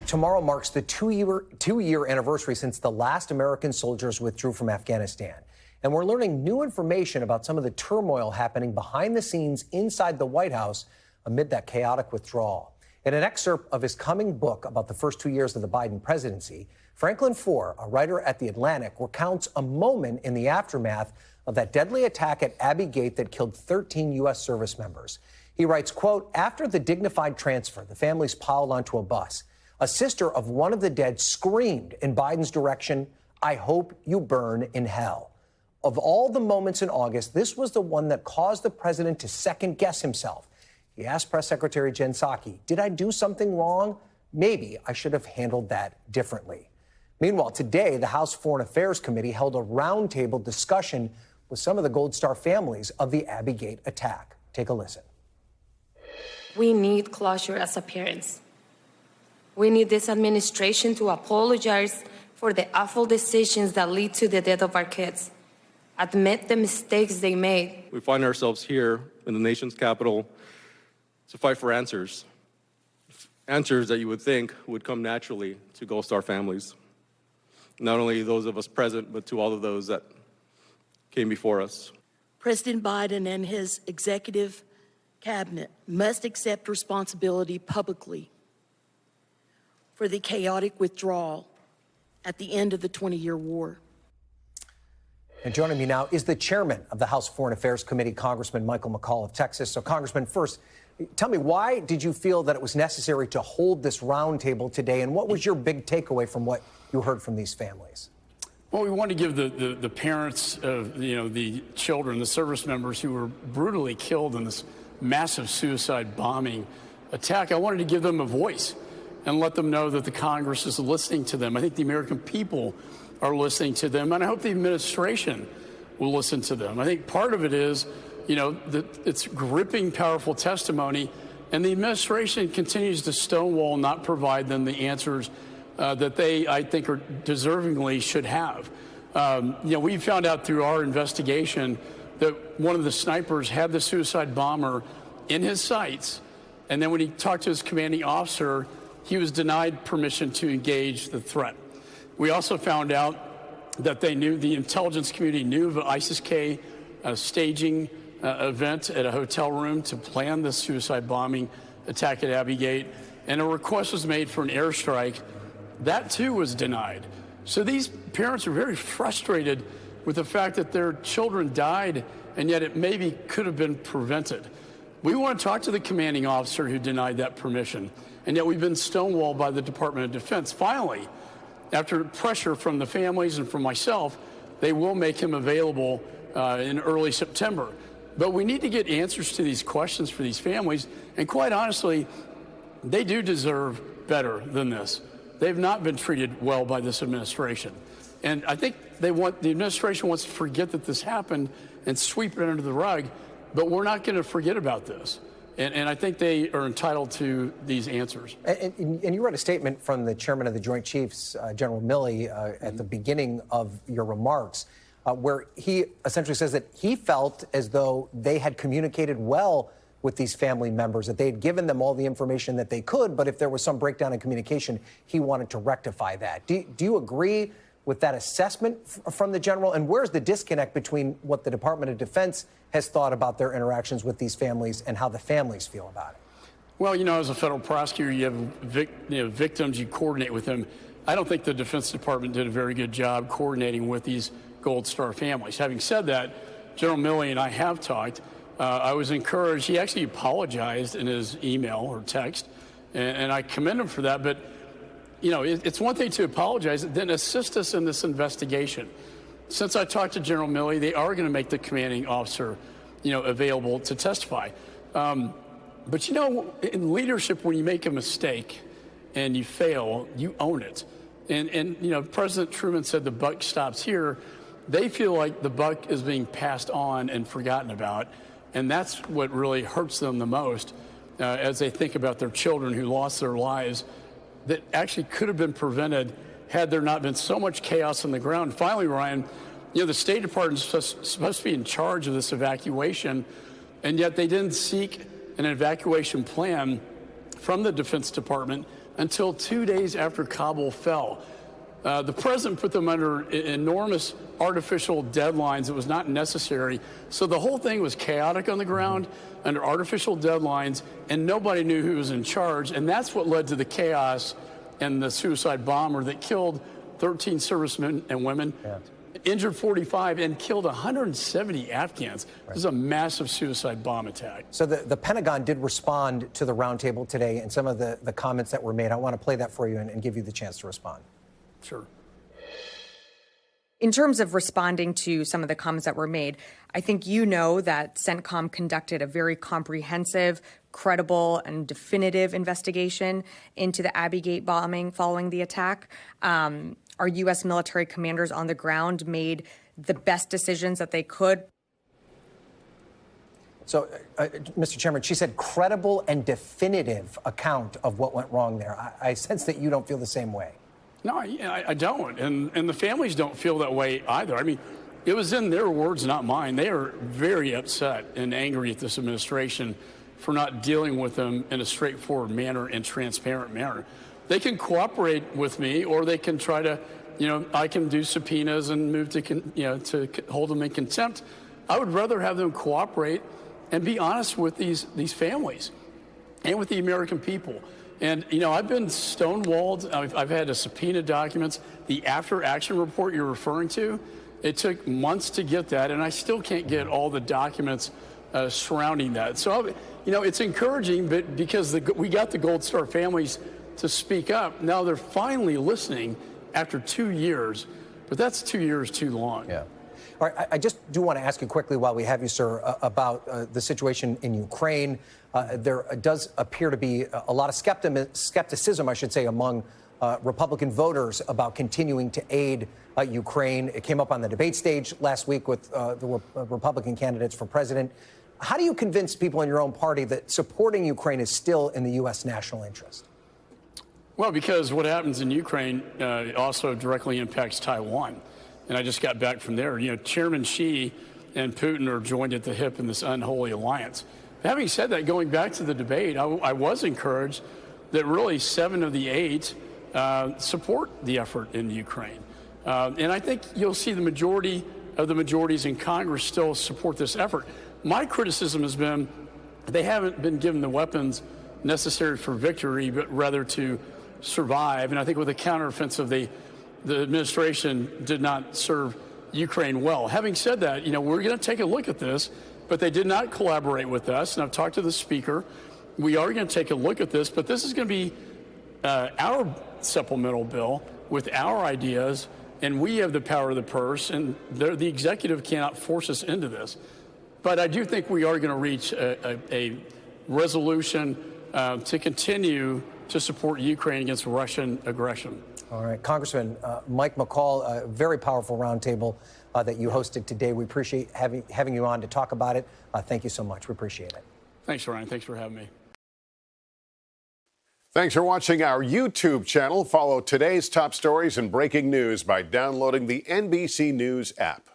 Tomorrow marks the two-year anniversary since the last American soldiers withdrew from Afghanistan. And we're learning new information about some of the turmoil happening behind the scenes inside the White House amid that chaotic withdrawal. In an excerpt of his coming book about the first 2 years of the Biden presidency, Franklin Foer, a writer at The Atlantic, recounts a moment in the aftermath of that deadly attack at Abbey Gate that killed 13 U.S. service members. He writes, quote, "After the dignified transfer, the families piled onto a bus. A sister of one of the dead screamed in Biden's direction, 'I hope you burn in hell.' Of all the moments in August, this was the one that caused the president to second-guess himself. He asked Press Secretary Jen Psaki, 'Did I do something wrong? Maybe I should have handled that differently.'" Meanwhile, today, the House Foreign Affairs Committee held a roundtable discussion with some of the Gold Star families of the Abbey Gate attack. Take a listen. We need closure as a parents. We need this administration to apologize for the awful decisions that lead to the death of our kids. Admit the mistakes they made. We find ourselves here in the nation's capital to fight for answers. Answers that you would think would come naturally to Gold Star families. Not only those of us present, but to all of those that came before us. President Biden and his executive cabinet must accept responsibility publicly for the chaotic withdrawal at the end of the 20-year war. And joining me now is the chairman of the House Foreign Affairs Committee, Congressman Michael McCaul of Texas. So, Congressman, first, tell me, why did you feel that it was necessary to hold this roundtable today, and what was your big takeaway from what you heard from these families? Well, we want to give the parents of the children, the service members who were brutally killed in this massive suicide bombing attack, I wanted to give them a voice and let them know that the Congress is listening to them. I think the American people are listening to them, and I hope the administration will listen to them. I think part of it is, that it's gripping, powerful testimony, and the administration continues to stonewall, not provide them the answers that they, I think, are deservingly should have. We found out through our investigation that one of the snipers had the suicide bomber in his sights, and then when he talked to his commanding officer, he was denied permission to engage the threat. We also found out that the intelligence community knew of an ISIS-K staging event at a hotel room to plan the suicide bombing attack at Abbey Gate, and a request was made for an airstrike. That too was denied. So these parents are very frustrated with the fact that their children died, and yet it maybe could have been prevented. We want to talk to the commanding officer who denied that permission, and yet we've been stonewalled by the Department of Defense. Finally, after pressure from the families and from myself, they will make him available in early September. But we need to get answers to these questions for these families, and quite honestly, they do deserve better than this. They've not been treated well by this administration. And I think the administration wants to forget that this happened and sweep it under the rug, but we're not going to forget about this. And I think they are entitled to these answers. And you read a statement from the chairman of the Joint Chiefs, General Milley, at the beginning of your remarks, where he essentially says that he felt as though they had communicated well with these family members, that they had given them all the information that they could, but if there was some breakdown in communication, he wanted to rectify that. Do you agree with that assessment from the general? And where's the disconnect between what the Department of Defense has thought about their interactions with these families and how the families feel about it? Well, as a federal prosecutor, you have victims, you coordinate with them. I don't think the Defense Department did a very good job coordinating with these Gold Star families. Having said that, General Milley and I have talked. I was encouraged. He actually apologized in his email or text, and I commend him for that. But, it's one thing to apologize, then assist us in this investigation. Since I talked to General Milley, they are going to make the commanding officer, available to testify. But, in leadership, when you make a mistake and you fail, you own it. And President Truman said the buck stops here. They feel like the buck is being passed on and forgotten about. And that's what really hurts them the most as they think about their children who lost their lives that actually could have been prevented had there not been so much chaos on the ground. Finally, Ryan, the State Department is supposed to be in charge of this evacuation, and yet they didn't seek an evacuation plan from the Defense Department. until 2 days after Kabul fell. The president put them under enormous artificial deadlines that was not necessary. So the whole thing was chaotic on the ground, under artificial deadlines, and nobody knew who was in charge. And that's what led to the chaos and the suicide bomber that killed 13 servicemen and women, injured 45, and killed 170 Afghans. This is a massive suicide bomb attack. So the Pentagon did respond to the roundtable today and some of the comments that were made. I want to play that for you and give you the chance to respond. Sure. In terms of responding to some of the comments that were made, I think you know that CENTCOM conducted a very comprehensive, credible, and definitive investigation into the Abbey Gate bombing following the attack. Our U.S. military commanders on the ground made the best decisions that they could. So, Mr. Chairman, she said credible and definitive account of what went wrong there. I sense that you don't feel the same way. No, I don't. And the families don't feel that way either. I mean, it was in their words, not mine. They are very upset and angry at this administration for not dealing with them in a straightforward manner and transparent manner. They can cooperate with me, or they can try to, I can do subpoenas and move to, to hold them in contempt. I would rather have them cooperate and be honest with these families and with the American people. And, I've been stonewalled. I've had to subpoena documents. The after-action report you're referring to, it took months to get that, and I still can't get all the documents surrounding that. So, it's encouraging, but because we got the Gold Star families to speak up, now they're finally listening after 2 years, but that's 2 years too long. Yeah. All right, I just do want to ask you quickly while we have you, sir, about the situation in Ukraine. There does appear to be a lot of skepticism, I should say, among Republican voters about continuing to aid Ukraine. It came up on the debate stage last week with the Republican candidates for president. How do you convince people in your own party that supporting Ukraine is still in the U.S. national interest? Well, because what happens in Ukraine also directly impacts Taiwan. And I just got back from there. Chairman Xi and Putin are joined at the hip in this unholy alliance. Having said that, going back to the debate, I was encouraged that really 7 of the 8 support the effort in Ukraine. And I think you'll see the majority of the majorities in Congress still support this effort. My criticism has been they haven't been given the weapons necessary for victory, but rather to survive. And I think with the counteroffensive, the administration did not serve Ukraine well. Having said that, we're going to take a look at this, but they did not collaborate with us. And I've talked to the speaker. We are going to take a look at this, but this is going to be our supplemental bill with our ideas, and we have the power of the purse, and the executive cannot force us into this. But I do think we are going to reach a resolution to continue to support Ukraine against Russian aggression. All right, Congressman Mike McCaul, a very powerful roundtable that you hosted today. We appreciate having you on to talk about it. Thank you so much. We appreciate it. Thanks, Ryan. Thanks for having me. Thanks for watching our YouTube channel. Follow today's top stories and breaking news by downloading the NBC News app.